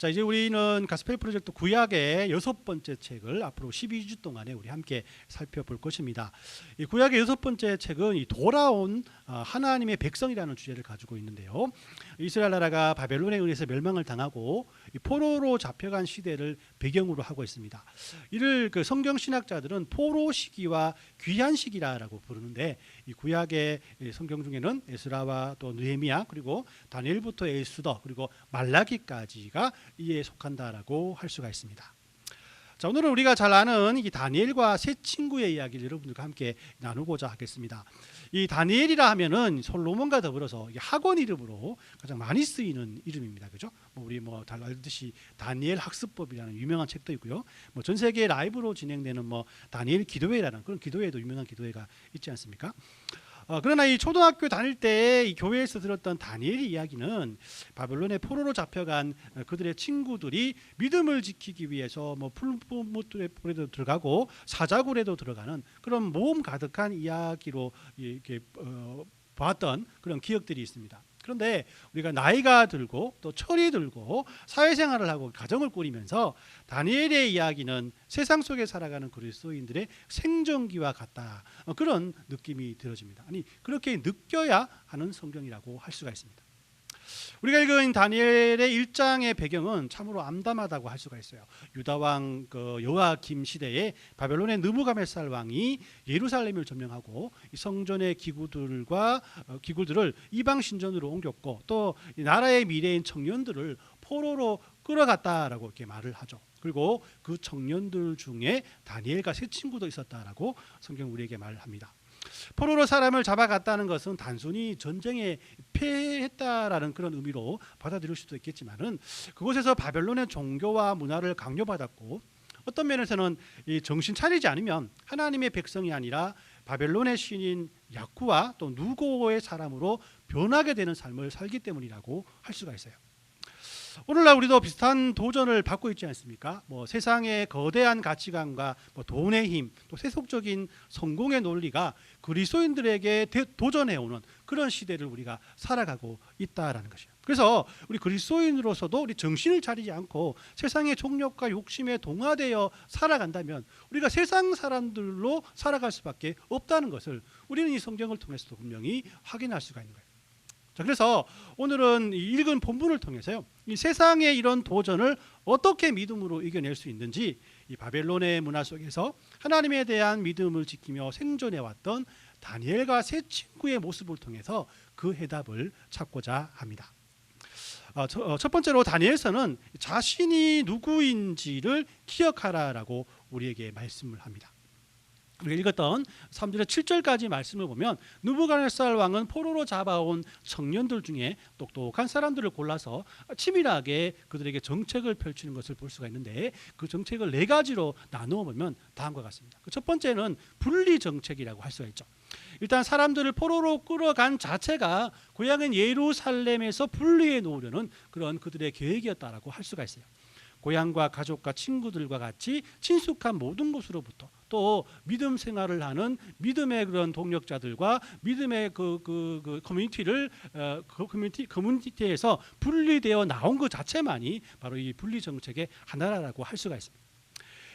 자, 이제 우리는 가스펠 프로젝트 구약의 6번째 책을 앞으로 12주 동안에 우리 함께 살펴볼 것입니다. 이 구약의 6번째 책은 이 돌아온 하나님의 백성이라는 주제를 가지고 있는데요. 이스라엘 나라가 바벨론에 의해서 멸망을 당하고 이 포로로 잡혀간 시대를 배경으로 하고 있습니다. 이를 그 성경 신학자들은 포로 시기와 귀환 시기라고 부르는데, 이 구약의 성경 중에는 에스라와 또 느헤미야, 그리고 다니엘부터 에스더, 그리고 말라기까지가 이에 속한다라고 할 수가 있습니다. 자, 오늘은 우리가 잘 아는 이 다니엘과 세 친구의 이야기를 여러분들과 함께 나누고자 하겠습니다. 이 다니엘이라 하면은 솔로몬과 더불어서 학원 이름으로 가장 많이 쓰이는 이름입니다. 그죠? 우리 다 알듯이 다니엘 학습법이라는 유명한 책도 있고요. 전 세계 라이브로 진행되는 다니엘 기도회라는 그런 기도회도 유명한 기도회가 있지 않습니까? 그러나 이 초등학교 다닐 때 이 교회에서 들었던 다니엘의 이야기는 바벨론의 포로로 잡혀간 그들의 친구들이 믿음을 지키기 위해서 풀무불에도 들어가고 사자굴에도 들어가는 그런 모험 가득한 이야기로 이렇게 봤던 그런 기억들이 있습니다. 그런데 우리가 나이가 들고 또 철이 들고 사회생활을 하고 가정을 꾸리면서 다니엘의 이야기는 세상 속에 살아가는 그리스도인들의 생존기와 같다, 그런 느낌이 들어집니다. 아니, 그렇게 느껴야 하는 성경이라고 할 수가 있습니다. 우리가 읽은 다니엘의 1장의 배경은 참으로 암담하다고 할 수가 있어요. 유다 왕 여호야김 시대에 바벨론의 느부갓네살 왕이 예루살렘을 점령하고 성전의 기구들을 이방 신전으로 옮겼고, 또 나라의 미래인 청년들을 포로로 끌어갔다라고 이렇게 말을 하죠. 그리고 그 청년들 중에 다니엘과 세 친구도 있었다라고 성경 우리에게 말을 합니다. 포로로 사람을 잡아갔다는 것은 단순히 전쟁에 패했다라는 그런 의미로 받아들일 수도 있겠지만은, 그곳에서 바벨론의 종교와 문화를 강요받았고, 어떤 면에서는 이 정신 차리지 않으면 하나님의 백성이 아니라 바벨론의 신인 야쿠와 또 누고의 사람으로 변하게 되는 삶을 살기 때문이라고 할 수가 있어요. 오늘날 우리도 비슷한 도전을 받고 있지 않습니까? 세상의 거대한 가치관과 돈의 힘, 또 세속적인 성공의 논리가 그리스도인들에게 도전해오는 그런 시대를 우리가 살아가고 있다라는 것이에요. 그래서 우리 그리스도인으로서도 우리 정신을 차리지 않고 세상의 종력과 욕심에 동화되어 살아간다면 우리가 세상 사람들로 살아갈 수밖에 없다는 것을 우리는 이 성경을 통해서도 분명히 확인할 수가 있는 거예요. 자, 그래서 오늘은 읽은 본문을 통해서요, 이 세상의 이런 도전을 어떻게 믿음으로 이겨낼 수 있는지, 이 바벨론의 문화 속에서 하나님에 대한 믿음을 지키며 생존해왔던 다니엘과 세 친구의 모습을 통해서 그 해답을 찾고자 합니다. 첫 번째로 다니엘서는 자신이 누구인지를 기억하라라고 우리에게 말씀을 합니다. 우리가 읽었던 3절에서 7절까지 말씀을 보면, 느부갓네살 왕은 포로로 잡아온 청년들 중에 똑똑한 사람들을 골라서 치밀하게 그들에게 정책을 펼치는 것을 볼 수가 있는데, 그 정책을 4가지로 나누어 보면 다음과 같습니다. 첫 번째는 분리 정책이라고 할 수가 있죠. 일단 사람들을 포로로 끌어간 자체가 고향인 예루살렘에서 분리해 놓으려는 그런 그들의 계획이었다라고 할 수가 있어요. 고향과 가족과 친구들과 같이 친숙한 모든 곳으로부터, 또 믿음 생활을 하는 믿음의 그런 동력자들과 믿음의 그 커뮤니티에서 분리되어 나온 것 자체만이 바로 이 분리 정책의 하나라고 할 수가 있습니다.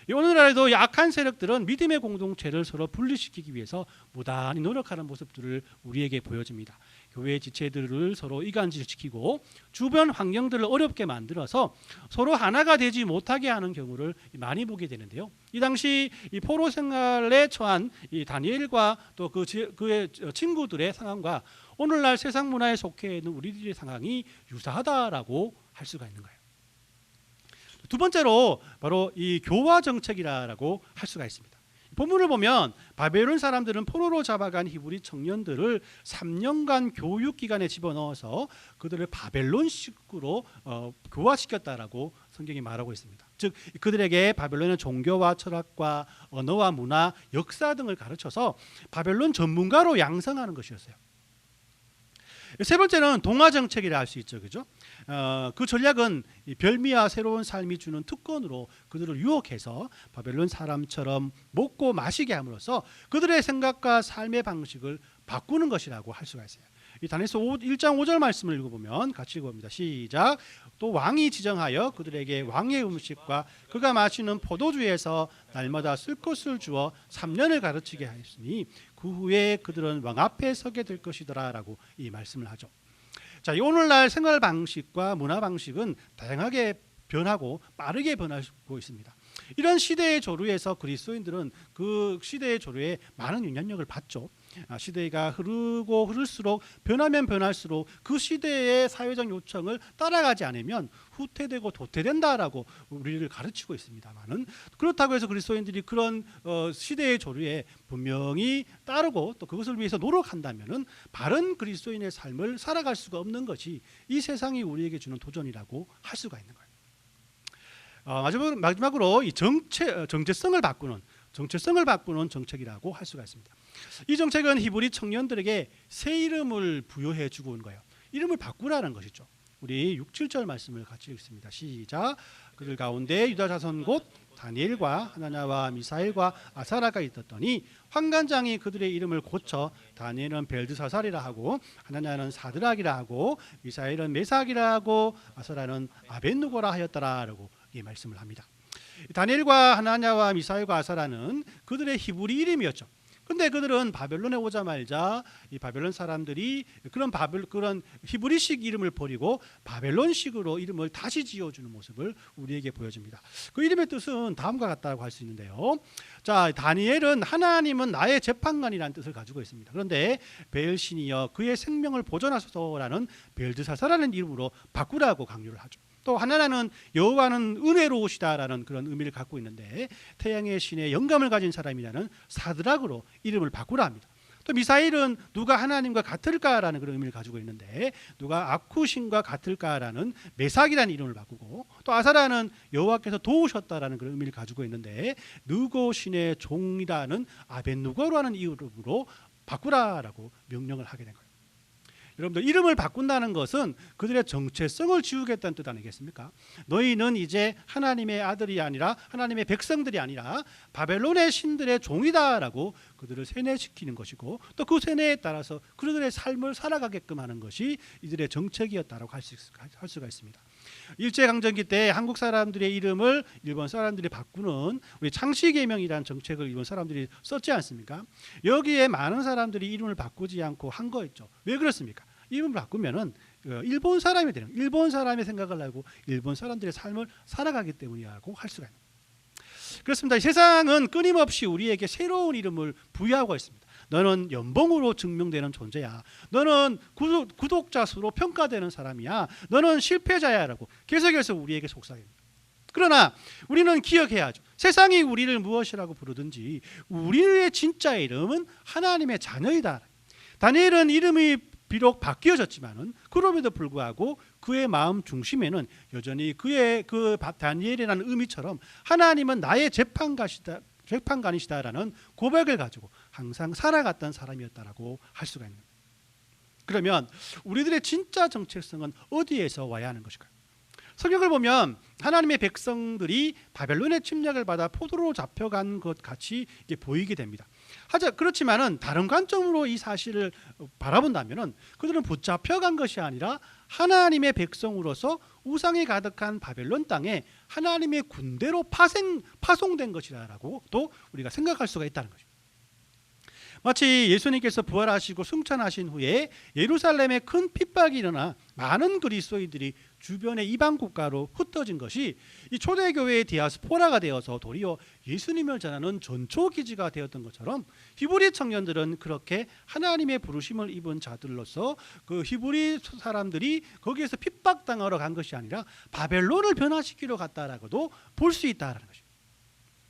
오늘날에도 약한 세력들은 믿음의 공동체를 서로 분리시키기 위해서 무단히 노력하는 모습들을 우리에게 보여줍니다. 교회 지체들을 서로 이간질시키고 주변 환경들을 어렵게 만들어서 서로 하나가 되지 못하게 하는 경우를 많이 보게 되는데요. 이 당시 이 포로 생활에 처한 이 다니엘과 또 그의 친구들의 상황과 오늘날 세상 문화에 속해 있는 우리들의 상황이 유사하다라고 할 수가 있는 거예요. 두 번째로 바로 이 교화 정책이라고 할 수가 있습니다. 본문을 보면 바벨론 사람들은 포로로 잡아간 히브리 청년들을 3년간 교육기관에 집어넣어서 그들을 바벨론 식구로 교화시켰다라고 성경이 말하고 있습니다. 즉 그들에게 바벨론의 종교와 철학과 언어와 문화, 역사 등을 가르쳐서 바벨론 전문가로 양성하는 것이었어요. 세 번째는 동화 정책이라 할 수 있죠, 그죠? 그 전략은 별미와 새로운 삶이 주는 특권으로 그들을 유혹해서 바벨론 사람처럼 먹고 마시게 함으로써 그들의 생각과 삶의 방식을 바꾸는 것이라고 할 수가 있어요. 이 다니엘서 1장 5절 말씀을 읽어보면 같이 읽어봅니다. 시작. 또 왕이 지정하여 그들에게 왕의 음식과 그가 마시는 포도주에서 날마다 쓸 것을 주어 3년을 가르치게 하였으니 그 후에 그들은 왕 앞에 서게 될 것이더라라고 이 말씀을 하죠. 자, 오늘날 생활 방식과 문화 방식은 다양하게 변하고 빠르게 변하고 있습니다. 이런 시대의 조류에서 그리스도인들은 그 시대의 조류에 많은 영향력을 받죠. 시대가 흐르고 흐를수록 변하면 변할수록 그 시대의 사회적 요청을 따라가지 않으면 후퇴되고 도태된다라고 우리를 가르치고 있습니다만은, 그렇다고 해서 그리스도인들이 그런 시대의 조류에 분명히 따르고 또 그것을 위해서 노력한다면은 바른 그리스도인의 삶을 살아갈 수가 없는 것이 이 세상이 우리에게 주는 도전이라고 할 수가 있는 거예요. 마지막으로 이 정체성을 바꾸는 정책이라고 할 수가 있습니다. 이 정책은 히브리 청년들에게 새 이름을 부여해 주고 온 거예요. 이름을 바꾸라는 것이죠. 우리 6, 7절 말씀을 같이 읽습니다. 시작. 그들 가운데 유다 자손 곧 다니엘과 하나냐와 미사엘과 아사라가 있었더니 환관장이 그들의 이름을 고쳐 다니엘은 벨드사살이라 하고 하나냐는 사드락이라 하고 미사엘은 메삭이라 하고 아사라는 아벳누고라 하였더라라고 이 말씀을 합니다. 다니엘과 하나냐와 미사엘과 아사라는 그들의 히브리 이름이었죠. 근데 그들은 바벨론에 오자마자 이 바벨론 사람들이 그런 히브리식 이름을 버리고 바벨론식으로 이름을 다시 지어주는 모습을 우리에게 보여줍니다. 그 이름의 뜻은 다음과 같다고 할 수 있는데요. 자, 다니엘은 하나님은 나의 재판관이라는 뜻을 가지고 있습니다. 그런데 베엘신이여 그의 생명을 보존하소서라는 벨드사사라는 이름으로 바꾸라고 강요를 하죠. 또 하나는 여호와는 은혜로우시다라는 그런 의미를 갖고 있는데 태양의 신에 영감을 가진 사람이라는 사드락으로 이름을 바꾸라 합니다. 또 미사일은 누가 하나님과 같을까라는 그런 의미를 가지고 있는데 누가 아쿠신과 같을까라는 메삭이라는 이름을 바꾸고, 또 아사라는 여호와께서 도우셨다라는 그런 의미를 가지고 있는데 느고 신의 종이라는 아벳누고라는 이름으로 바꾸라라고 명령을 하게 된 거예요. 여러분들, 이름을 바꾼다는 것은 그들의 정체성을 지우겠다는 뜻 아니겠습니까? 너희는 이제 하나님의 아들이 아니라 하나님의 백성들이 아니라 바벨론의 신들의 종이다라고 그들을 세뇌시키는 것이고, 또 그 세뇌에 따라서 그들의 삶을 살아가게끔 하는 것이 이들의 정책이었다라고 할 수가 있습니다. 일제강점기 때 한국 사람들의 이름을 일본 사람들이 바꾸는 우리 창씨개명이라는 정책을 일본 사람들이 썼지 않습니까? 여기에 많은 사람들이 이름을 바꾸지 않고 한 거였죠. 왜 그렇습니까? 이름을 바꾸면은 일본 사람이 되는, 일본 사람의 생각을 하고 일본 사람들의 삶을 살아가기 때문이라고 할 수가 있는. 그렇습니다. 이 세상은 끊임없이 우리에게 새로운 이름을 부여하고 있습니다. 너는 연봉으로 증명되는 존재야. 너는 구독자 수로 평가되는 사람이야. 너는 실패자야라고 계속해서 우리에게 속삭입니다. 그러나 우리는 기억해야죠. 세상이 우리를 무엇이라고 부르든지 우리의 진짜 이름은 하나님의 자녀이다. 다니엘은 이름이 비록 바뀌어졌지만은 그럼에도 불구하고 그의 마음 중심에는 여전히 그의 다니엘이라는 의미처럼 하나님은 나의 재판관이시다라는 고백을 가지고 항상 살아갔던 사람이었다라고 할 수가 있는. 그러면 우리들의 진짜 정체성은 어디에서 와야 하는 것일까요? 성경을 보면 하나님의 백성들이 바벨론의 침략을 받아 포로로 잡혀간 것 같이 이게 보이게 됩니다. 그렇지만은 다른 관점으로 이 사실을 바라본다면은 그들은 붙잡혀간 것이 아니라 하나님의 백성으로서 우상이 가득한 바벨론 땅에 하나님의 군대로 파송된 것이라고 또 우리가 생각할 수가 있다는 것입니다. 마치 예수님께서 부활하시고 승천하신 후에 예루살렘에 큰 핍박이 일어나 많은 그리스도인들이 주변의 이방 국가로 흩어진 것이 이 초대교회의 디아스포라가 되어서 도리어 예수님을 전하는 전초기지가 되었던 것처럼 히브리 청년들은 그렇게 하나님의 부르심을 입은 자들로서 그 히브리 사람들이 거기에서 핍박당하러 간 것이 아니라 바벨론을 변화시키러 갔다라고도 볼 수 있다라는 것입니다.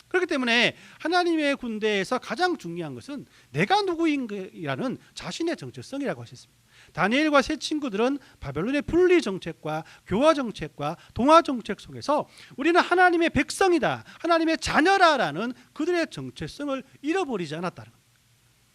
그렇기 때문에 하나님의 군대에서 가장 중요한 것은 내가 누구인가라는 자신의 정체성이라고 하셨습니다. 다니엘과 세 친구들은 바벨론의 분리 정책과 교화 정책과 동화 정책 속에서 우리는 하나님의 백성이다, 하나님의 자녀라라는 그들의 정체성을 잃어버리지 않았다는 겁니다.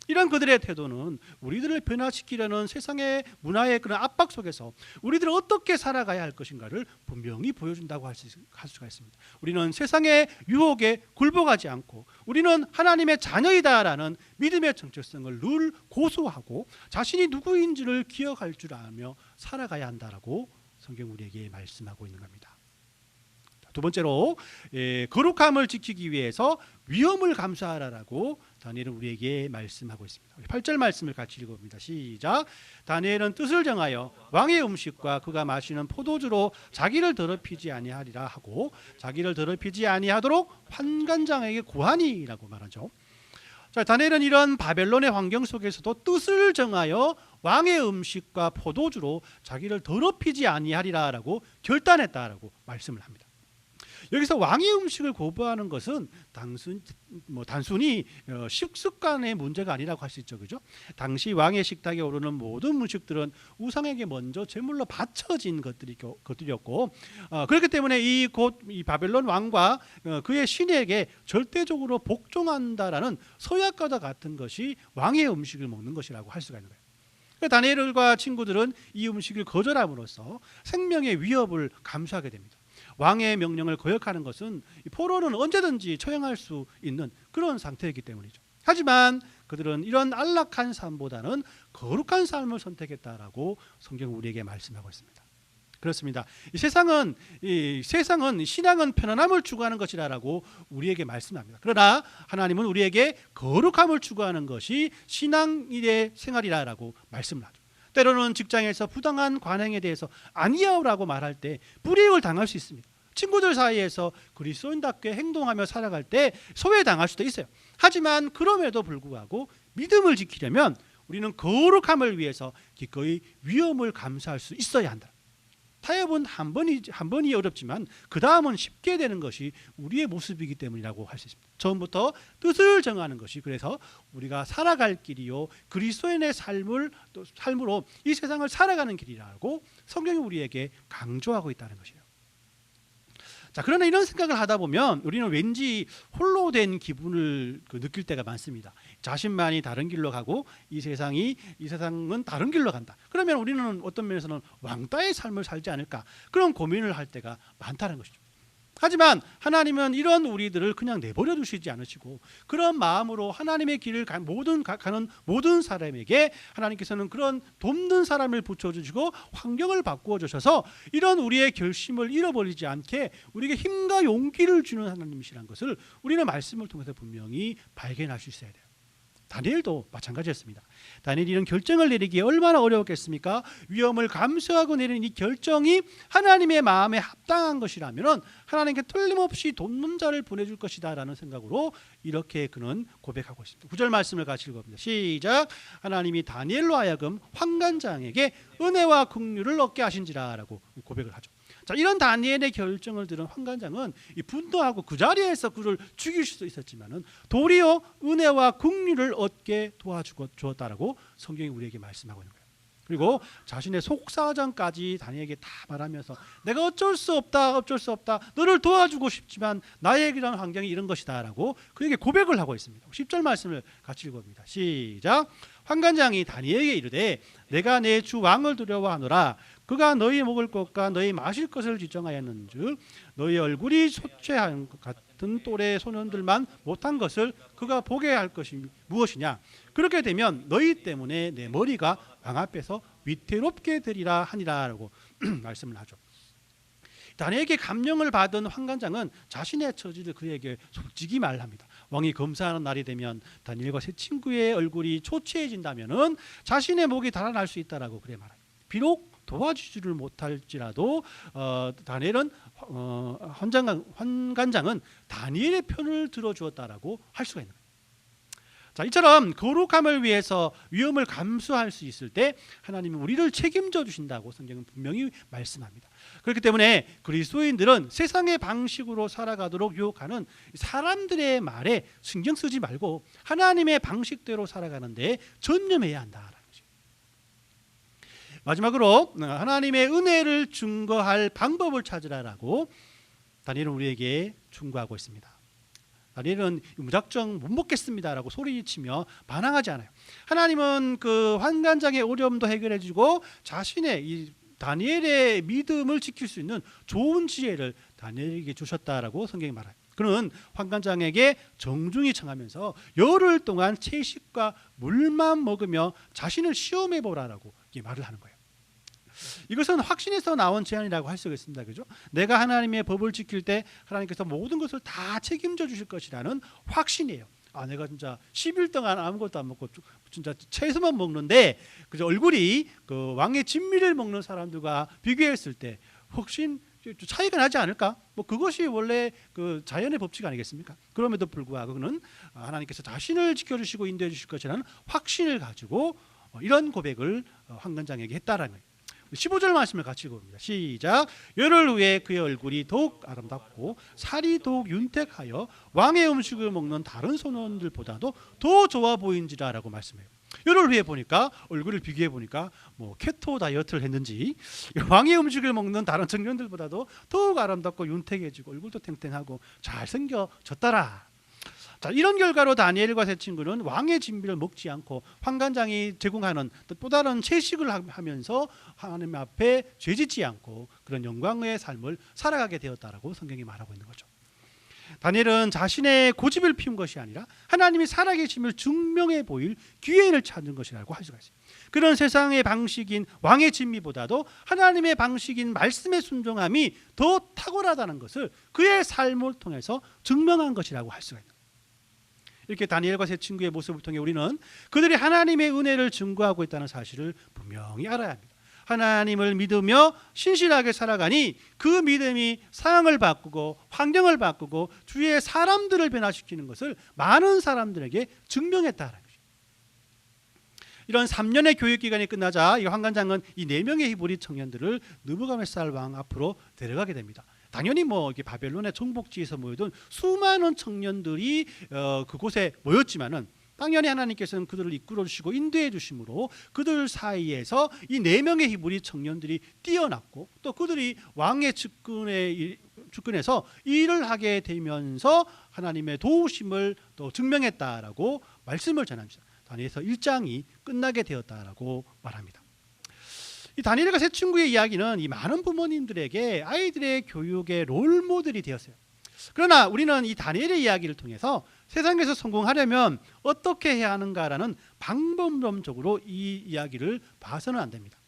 이런 그들의 태도는 우리들을 변화시키려는 세상의 문화의 그런 압박 속에서 우리들은 어떻게 살아가야 할 것인가를 분명히 보여준다고 할 수가 있습니다. 우리는 세상의 유혹에 굴복하지 않고 우리는 하나님의 자녀이다라는 믿음의 정체성을 늘 고수하고 자신이 누구인지를 기억할 줄 알며 살아가야 한다라고 성경 우리에게 말씀하고 있는 겁니다. 두 번째로 거룩함을 지키기 위해서 위험을 감수하라라고 다니엘은 우리에게 말씀하고 있습니다. 8절 말씀을 같이 읽어봅니다. 시작. 다니엘은 뜻을 정하여 왕의 음식과 그가 마시는 포도주로 자기를 더럽히지 아니하리라 하고 자기를 더럽히지 아니하도록 환관장에게 고하니라고 말하죠. 자, 다니엘은 이런 바벨론의 환경 속에서도 뜻을 정하여 왕의 음식과 포도주로 자기를 더럽히지 아니하리라라고 결단했다라고 말씀을 합니다. 여기서 왕의 음식을 거부하는 것은 단순히 식습관의 문제가 아니라고 할 수 있죠, 그죠? 당시 왕의 식탁에 오르는 모든 음식들은 우상에게 먼저 제물로 바쳐진 것들이었고, 그렇기 때문에 이 바벨론 왕과 그의 신에게 절대적으로 복종한다라는 서약과도 같은 것이 왕의 음식을 먹는 것이라고 할 수가 있는 거예요. 다니엘과 친구들은 이 음식을 거절함으로써 생명의 위협을 감수하게 됩니다. 왕의 명령을 거역하는 것은 포로는 언제든지 처형할 수 있는 그런 상태이기 때문이죠. 하지만 그들은 이런 안락한 삶보다는 거룩한 삶을 선택했다라고 성경은 우리에게 말씀하고 있습니다. 그렇습니다. 이 세상은 신앙은 편안함을 추구하는 것이라고 우리에게 말씀합니다. 그러나 하나님은 우리에게 거룩함을 추구하는 것이 신앙의 생활이라고 말씀을 하죠. 때로는 직장에서 부당한 관행에 대해서 아니야라고 말할 때 불이익을 당할 수 있습니다. 친구들 사이에서 그리스도인답게 행동하며 살아갈 때 소외당할 수도 있어요. 하지만 그럼에도 불구하고 믿음을 지키려면 우리는 거룩함을 위해서 기꺼이 위험을 감수할 수 있어야 한다. 타협은 한 번이 어렵지만 그 다음은 쉽게 되는 것이 우리의 모습이기 때문이라고 할 수 있습니다. 처음부터 뜻을 정하는 것이 그래서 우리가 살아갈 길이요 그리스도인의 삶으로 이 세상을 살아가는 길이라고 성경이 우리에게 강조하고 있다는 것이에요. 자, 그러나 이런 생각을 하다 보면 우리는 왠지 홀로 된 기분을 느낄 때가 많습니다. 자신만이 다른 길로 가고 이 세상은 다른 길로 간다. 그러면 우리는 어떤 면에서는 왕따의 삶을 살지 않을까 그런 고민을 할 때가 많다는 것이죠. 하지만 하나님은 이런 우리들을 그냥 내버려 두시지 않으시고 그런 마음으로 하나님의 길을 가는 모든 사람에게 하나님께서는 그런 돕는 사람을 붙여주시고 환경을 바꾸어 주셔서 이런 우리의 결심을 잃어버리지 않게 우리에게 힘과 용기를 주는 하나님이시라는 것을 우리는 말씀을 통해서 분명히 발견할 수 있어야 돼요. 다니엘도 마찬가지였습니다. 다니엘이 이런 결정을 내리기에 얼마나 어려웠겠습니까? 위험을 감수하고 내린 이 결정이 하나님의 마음에 합당한 것이라면 하나님께 틀림없이 돕는 자를 보내줄 것이다 라는 생각으로 이렇게 그는 고백하고 있습니다. 9절 말씀을 같이 읽어봅니다. 시작. 하나님이 다니엘로 하여금 환관장에게 은혜와 긍휼을 얻게 하신지라 라고 고백을 하죠. 자, 이런 다니엘의 결정을 들은 환관장은 분노하고 그 자리에서 그를 죽일 수도 있었지만은 도리어 은혜와 긍휼을 얻게 도와주었다라고 성경이 우리에게 말씀하고 있는 거예요. 그리고 자신의 속사정까지 다니엘에게 다 말하면서 내가 어쩔 수 없다 너를 도와주고 싶지만 나에게 이런 환경이 이런 것이다라고 그에게 고백을 하고 있습니다. 10절 말씀을 같이 읽어봅니다. 시작. 환관장이 다니엘에게 이르되 내가 내 주 왕을 두려워하노라. 그가 너희 먹을 것과 너희 마실 것을 지정하였는즉 너희 얼굴이 소체한 것 같은 또래 소년들만 못한 것을 그가 보게 할 것이 무엇이냐. 그렇게 되면 너희 때문에 내 머리가 왕 앞에서 위태롭게 되리라 하니라라고 말씀을 하죠. 다니엘에게 감명을 받은 환관장은 자신의 처지를 그에게 솔직히 말합니다. 왕이 검사하는 날이 되면 다니엘과 세 친구의 얼굴이 초췌해진다면은 자신의 목이 달아날 수 있다라고 그래 말해요. 비록 도와주지를 못할지라도 다니엘은 환관장은 다니엘의 편을 들어주었다라고 할 수가 있는 거예요. 자, 이처럼 거룩함을 위해서 위험을 감수할 수 있을 때 하나님은 우리를 책임져 주신다고 성경은 분명히 말씀합니다. 그렇기 때문에 그리스도인들은 세상의 방식으로 살아가도록 유혹하는 사람들의 말에 신경 쓰지 말고 하나님의 방식대로 살아가는 데 전념해야 한다라는 것이에요. 마지막으로 하나님의 은혜를 증거할 방법을 찾으라라고 다니엘은 우리에게 충고하고 있습니다. 다니엘은 무작정 못 먹겠습니다라고 소리치며 반항하지 않아요. 하나님은 그 환관장의 어려움도 해결해주고 자신의 이 다니엘의 믿음을 지킬 수 있는 좋은 지혜를 다니엘에게 주셨다라고 성경이 말해요. 그는 환관장에게 정중히 청하면서 열흘 동안 채식과 물만 먹으며 자신을 시험해 보라라고 말을 하는 거예요. 이것은 확신에서 나온 제안이라고 할 수가 있습니다. 그죠? 내가 하나님의 법을 지킬 때 하나님께서 모든 것을 다 책임져 주실 것이라는 확신이에요. 아, 내가 진짜 10일 동안 아무것도 안 먹고 진짜 채소만 먹는데 그죠? 얼굴이 그 왕의 진미를 먹는 사람들과 비교했을 때 혹시 차이가 나지 않을까? 뭐 그것이 원래 그 자연의 법칙 아니겠습니까? 그럼에도 불구하고 그는 하나님께서 자신을 지켜주시고 인도해 주실 것이라는 확신을 가지고 이런 고백을 환관장에게 했다라는 거예요. 15절 말씀을 같이 읽어봅니다. 시작. 열흘 후에 그의 얼굴이 더욱 아름답고 살이 더욱 윤택하여 왕의 음식을 먹는 다른 소년들보다도 더 좋아 보인지라라고 말씀해요. 열흘 후에 보니까 얼굴을 비교해 보니까 뭐 케토 다이어트를 했는지 왕의 음식을 먹는 다른 청년들보다도 더욱 아름답고 윤택해지고 얼굴도 탱탱하고 잘생겨졌더라. 자, 이런 결과로 다니엘과 세 친구는 왕의 진미를 먹지 않고 환관장이 제공하는 또 다른 채식을 하면서 하나님 앞에 죄짓지 않고 그런 영광의 삶을 살아가게 되었다라고 성경이 말하고 있는 거죠. 다니엘은 자신의 고집을 피운 것이 아니라 하나님이 살아계심을 증명해 보일 기회를 찾는 것이라고 할 수가 있어요. 그런 세상의 방식인 왕의 진미보다도 하나님의 방식인 말씀의 순종함이 더 탁월하다는 것을 그의 삶을 통해서 증명한 것이라고 할 수가 있는 거예요. 이렇게 다니엘과 세 친구의 모습을 통해 우리는 그들이 하나님의 은혜를 증거하고 있다는 사실을 분명히 알아야 합니다. 하나님을 믿으며 신실하게 살아가니 그 믿음이 상황을 바꾸고 환경을 바꾸고 주위의 사람들을 변화시키는 것을 많은 사람들에게 증명했다는 것입니다. 이런 3년의 교육기간이 끝나자 이 환관장은 이 4명의 히브리 청년들을 느부갓네살 왕 앞으로 데려가게 됩니다. 당연히 뭐 이렇게 바벨론의 정복지에서 모여든 수많은 청년들이 그곳에 모였지만은 당연히 하나님께서는 그들을 이끌어 주시고 인도해 주심으로 그들 사이에서 이 4명의 히브리 청년들이 뛰어났고 또 그들이 왕의 측근에서 일을 하게 되면서 하나님의 도우심을 또 증명했다라고 말씀을 전합니다. 다니엘서 1장이 끝나게 되었다라고 말합니다. 이 다니엘과 세 친구의 이야기는 이 많은 부모님들에게 아이들의 교육의 롤 모델이 되었어요. 그러나 우리는 이 다니엘의 이야기를 통해서 세상에서 성공하려면 어떻게 해야 하는가라는 방법론적으로 이 이야기를 봐서는 안 됩니다.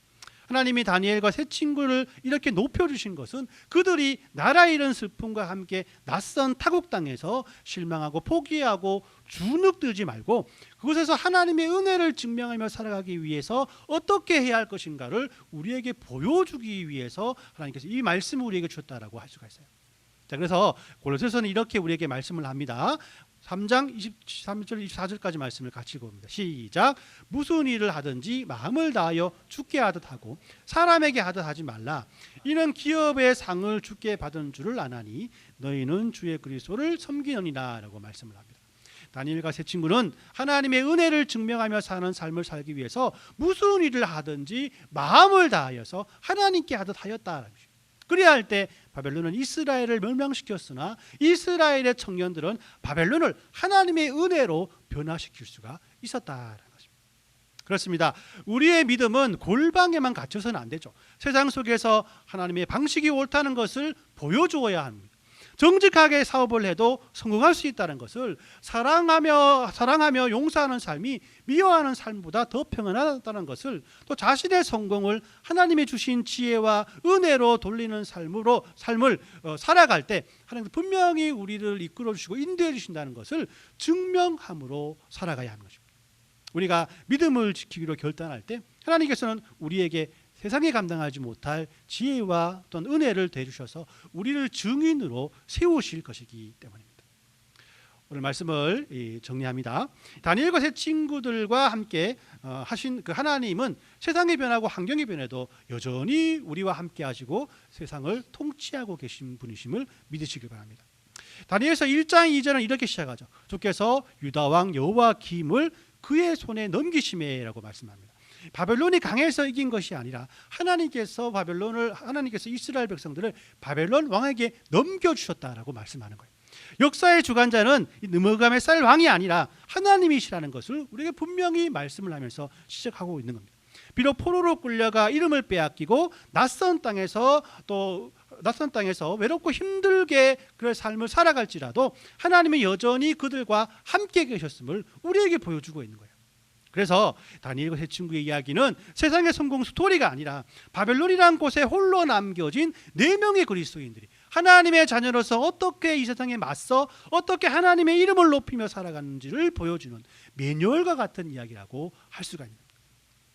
하나님이 다니엘과 세 친구를 이렇게 높여주신 것은 그들이 나라 잃은 슬픔과 함께 낯선 타국 땅에서 실망하고 포기하고 주눅들지 말고 그곳에서 하나님의 은혜를 증명하며 살아가기 위해서 어떻게 해야 할 것인가를 우리에게 보여주기 위해서 하나님께서 이 말씀을 우리에게 주셨다라고 할 수가 있어요. 자, 그래서 골로새서는 이렇게 우리에게 말씀을 합니다. 3장 23절 24절까지 말씀을 같이 읽어봅니다. 시작. 무슨 일을 하든지 마음을 다하여 주께 하듯 하고 사람에게 하듯 하지 말라. 이는 기업의 상을 주께 받은 줄을 아나니 너희는 주의 그리스도를 섬기느니라 라고 말씀을 합니다. 다니엘과 세 친구는 하나님의 은혜를 증명하며 사는 삶을 살기 위해서 무슨 일을 하든지 마음을 다하여서 하나님께 하듯 하였다라는 것입니다. 그래야 할 때 바벨론은 이스라엘을 멸망시켰으나 이스라엘의 청년들은 바벨론을 하나님의 은혜로 변화시킬 수가 있었다는 것입니다. 그렇습니다. 우리의 믿음은 골방에만 갇혀서는 안 되죠. 세상 속에서 하나님의 방식이 옳다는 것을 보여주어야 합니다. 정직하게 사업을 해도 성공할 수 있다는 것을 사랑하며 용서하는 삶이 미워하는 삶보다 더 평안하다는 것을 또 자신의 성공을 하나님이 주신 지혜와 은혜로 돌리는 삶을 살아갈 때 하나님 분명히 우리를 이끌어 주시고 인도해 주신다는 것을 증명함으로 살아가야 하는 것입니다. 우리가 믿음을 지키기로 결단할 때 하나님께서는 우리에게 세상에 감당하지 못할 지혜와 또는 은혜를 대주셔서 우리를 증인으로 세우실 것이기 때문입니다. 오늘 말씀을 정리합니다. 다니엘과 세 친구들과 함께 하신 그 하나님은 세상이 변하고 환경이 변해도 여전히 우리와 함께 하시고 세상을 통치하고 계신 분이심을 믿으시길 바랍니다. 다니엘서 1장 2절은 이렇게 시작하죠. 주께서 유다 왕 여호와김을 그의 손에 넘기심에라고 말씀합니다. 바벨론이 강해서 이긴 것이 아니라 하나님께서 이스라엘 백성들을 바벨론 왕에게 넘겨주셨다라고 말씀하는 거예요. 역사의 주관자는 이 넘어감의 쌀 왕이 아니라 하나님이시라는 것을 우리에게 분명히 말씀을 하면서 시작하고 있는 겁니다. 비록 포로로 끌려가 이름을 빼앗기고 낯선 땅에서 외롭고 힘들게 그의 삶을 살아갈지라도 하나님이 여전히 그들과 함께 계셨음을 우리에게 보여주고 있는 거예요. 그래서 다니엘과 세 친구의 이야기는 세상의 성공 스토리가 아니라 바벨론이라는 곳에 홀로 남겨진 4명의 그리스도인들이 하나님의 자녀로서 어떻게 이 세상에 맞서 어떻게 하나님의 이름을 높이며 살아가는지를 보여주는 매뉴얼과 같은 이야기라고 할 수가 있는 겁니다.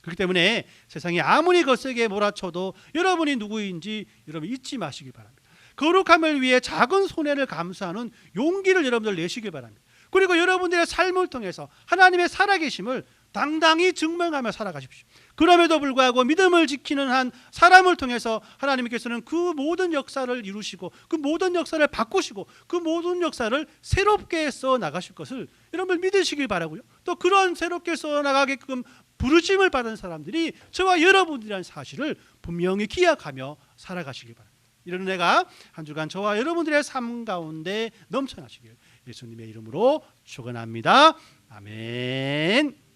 그렇기 때문에 세상이 아무리 거세게 몰아쳐도 여러분이 누구인지 여러분 잊지 마시길 바랍니다. 거룩함을 위해 작은 손해를 감수하는 용기를 여러분들 내시길 바랍니다. 그리고 여러분들의 삶을 통해서 하나님의 살아계심을 당당히 증명하며 살아가십시오. 그럼에도 불구하고 믿음을 지키는 한 사람을 통해서 하나님께서는 그 모든 역사를 이루시고 그 모든 역사를 바꾸시고 그 모든 역사를 새롭게 써 나가실 것을 여러분 믿으시길 바라고요. 또 그런 새롭게 써 나가게끔 부르심을 받은 사람들이 저와 여러분들이라는 사실을 분명히 기억하며 살아가시길 바랍니다. 이런 은혜가 한 주간 저와 여러분들의 삶 가운데 넘쳐나시길 예수님의 이름으로 축원합니다. 아멘.